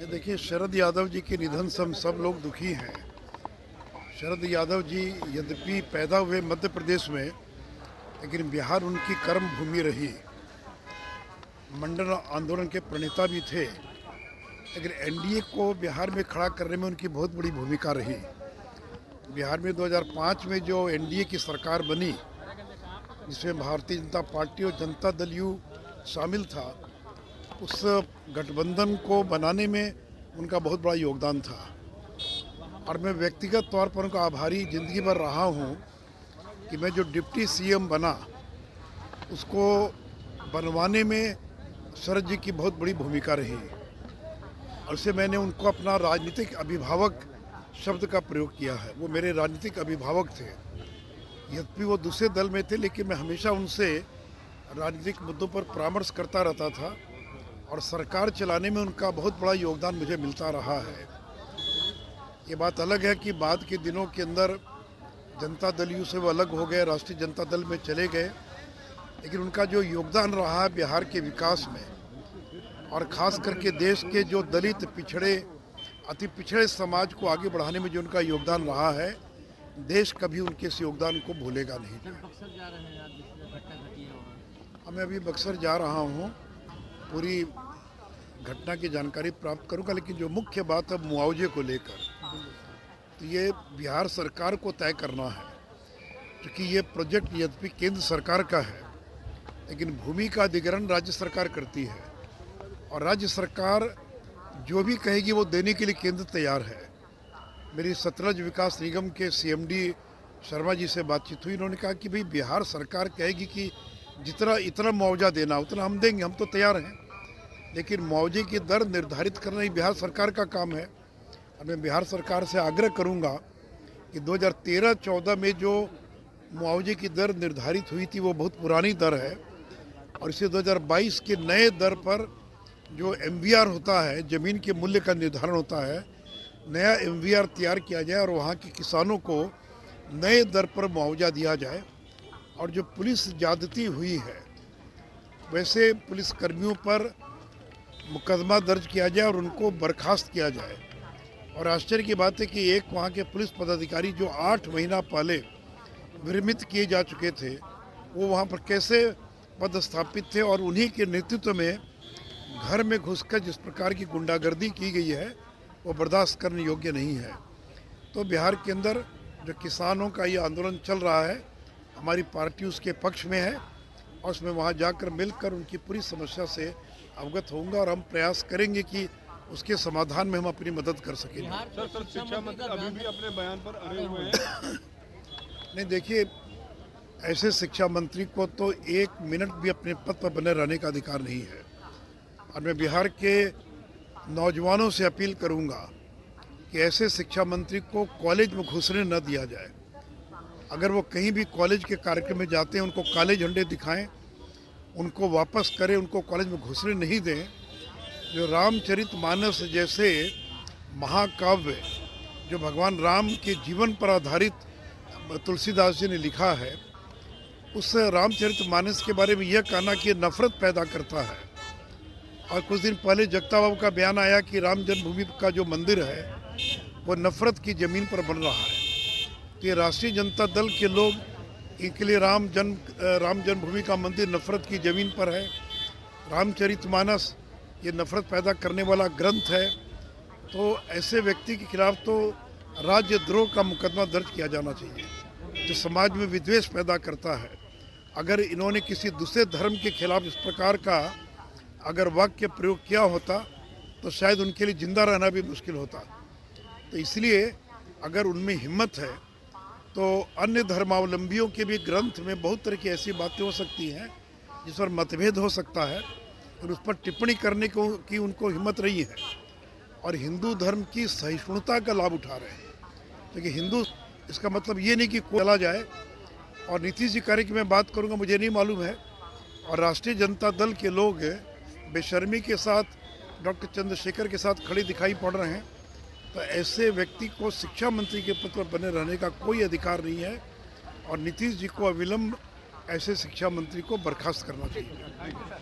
देखिए, शरद यादव जी के निधन से हम सब लोग दुखी हैं। शरद यादव जी यद्यपि पैदा हुए मध्य प्रदेश में, लेकिन बिहार उनकी कर्म भूमि रही। मंडल आंदोलन के प्रणेता भी थे, लेकिन एनडीए को बिहार में खड़ा करने में उनकी बहुत बड़ी भूमिका रही। बिहार में 2005 में जो एनडीए की सरकार बनी, जिसमें भारतीय जनता पार्टी और जनता दल यू शामिल था, उस गठबंधन को बनाने में उनका बहुत बड़ा योगदान था। और मैं व्यक्तिगत तौर पर उनका आभारी ज़िंदगी भर रहा हूँ कि मैं जो डिप्टी सीएम बना, उसको बनवाने में शरद जी की बहुत बड़ी भूमिका रही। और इससे मैंने उनको अपना राजनीतिक अभिभावक शब्द का प्रयोग किया है। वो मेरे राजनीतिक अभिभावक थे। यद्यपि वो दूसरे दल में थे, लेकिन मैं हमेशा उनसे राजनीतिक मुद्दों पर परामर्श करता रहता था और सरकार चलाने में उनका बहुत बड़ा योगदान मुझे मिलता रहा है। ये बात अलग है कि बाद के दिनों के अंदर जनता दल यू से वो अलग हो गए, राष्ट्रीय जनता दल में चले गए, लेकिन उनका जो योगदान रहा है बिहार के विकास में, और ख़ास करके देश के जो दलित पिछड़े अति पिछड़े समाज को आगे बढ़ाने में जो उनका योगदान रहा है, देश कभी उनके इस योगदान को भूलेगा नहीं। बक्सर जा रहे हैं आज, घटना घटी है वहाँ। मैं अभी बक्सर जा रहा हूँ, पूरी घटना की जानकारी प्राप्त करूँगा, लेकिन जो मुख्य बात है मुआवजे को लेकर, तो ये बिहार सरकार को तय करना है, क्योंकि ये प्रोजेक्ट यद्यपि केंद्र सरकार का है, लेकिन भूमि का अधिग्रहण राज्य सरकार करती है, और राज्य सरकार जो भी कहेगी वो देने के लिए केंद्र तैयार है। मेरी सतलज विकास निगम के सीएमडी शर्मा जी से बातचीत हुई। उन्होंने कहा कि भाई बिहार सरकार कहेगी कि जितना इतना मुआवजा देना उतना हम देंगे, हम तो तैयार हैं, लेकिन मुआवजे की दर निर्धारित करना ही बिहार सरकार का काम है। और मैं बिहार सरकार से आग्रह करूंगा कि 2013-14 में जो मुआवजे की दर निर्धारित हुई थी वो बहुत पुरानी दर है, और इसे 2022 के नए दर पर जो एमवीआर होता है, ज़मीन के मूल्य का निर्धारण होता है, नया एमवीआर तैयार किया जाए और वहाँ के किसानों को नए दर पर मुआवजा दिया जाए। और जो पुलिस ज्यादती हुई है, वैसे पुलिस कर्मियों पर मुकदमा दर्ज किया जाए और उनको बर्खास्त किया जाए। और आश्चर्य की बात है कि एक वहाँ के पुलिस पदाधिकारी जो 8 महीना पहले विरमित किए जा चुके थे, वो वहाँ पर कैसे पदस्थापित थे, और उन्हीं के नेतृत्व में घर में घुसकर जिस प्रकार की गुंडागर्दी की गई है, वो बर्दाश्त करने योग्य नहीं है। तो बिहार के अंदर जो किसानों का ये आंदोलन चल रहा है, हमारी पार्टी उसके पक्ष में है, और उसमें वहाँ जाकर मिलकर उनकी पूरी समस्या से अवगत होऊंगा, और हम प्रयास करेंगे कि उसके समाधान में हम अपनी मदद कर सकें। सर, शिक्षा मंत्री अभी भी अपने बयान पर अड़े हुए हैं। नहीं, देखिए, ऐसे शिक्षा मंत्री को तो 1 मिनट भी अपने पद पर बने रहने का अधिकार नहीं है। और मैं बिहार के नौजवानों से अपील करूंगा कि ऐसे शिक्षा मंत्री को कॉलेज में घुसने न दिया जाए। अगर वो कहीं भी कॉलेज के कार्यक्रम में जाते हैं, उनको काले झंडे दिखाएं, उनको वापस करें, उनको कॉलेज में घुसने नहीं दें। जो रामचरितमानस जैसे महाकाव्य जो भगवान राम के जीवन पर आधारित तुलसीदास जी ने लिखा है, उस रामचरितमानस के बारे में यह कहना कि नफरत पैदा करता है। और कुछ दिन पहले जगता बाबू का बयान आया कि राम जन्मभूमि का जो मंदिर है वो नफरत की ज़मीन पर बन रहा है। तो ये राष्ट्रीय जनता दल के लोग, इनके लिए राम जन्मभूमि का मंदिर नफरत की ज़मीन पर है। रामचरितमानस ये नफरत पैदा करने वाला ग्रंथ है। तो ऐसे व्यक्ति के खिलाफ तो राज्यद्रोह का मुकदमा दर्ज किया जाना चाहिए, जो समाज में विद्वेष पैदा करता है। अगर इन्होंने किसी दूसरे धर्म के खिलाफ इस प्रकार का अगर वाक्य प्रयोग किया होता, तो शायद उनके लिए जिंदा रहना भी मुश्किल होता। तो इसलिए अगर उनमें हिम्मत है, तो अन्य धर्मावलंबियों के भी ग्रंथ में बहुत तरह की ऐसी बातें हो सकती हैं जिस पर मतभेद हो सकता है, और उस पर टिप्पणी करने की उनको हिम्मत रही है, और हिंदू धर्म की सहिष्णुता का लाभ उठा रहे हैं। क्योंकि हिंदू, इसका मतलब ये नहीं कि कोई चला जाए। और नीतीश जी कार्य की मैं बात करूँगा, मुझे नहीं मालूम है, और राष्ट्रीय जनता दल के लोग बेशर्मी के साथ डॉक्टर चंद्रशेखर के साथ खड़े दिखाई पड़ रहे हैं। तो ऐसे व्यक्ति को शिक्षा मंत्री के पद पर बने रहने का कोई अधिकार नहीं है, और नीतीश जी को अविलंब ऐसे शिक्षा मंत्री को बर्खास्त करना चाहिए।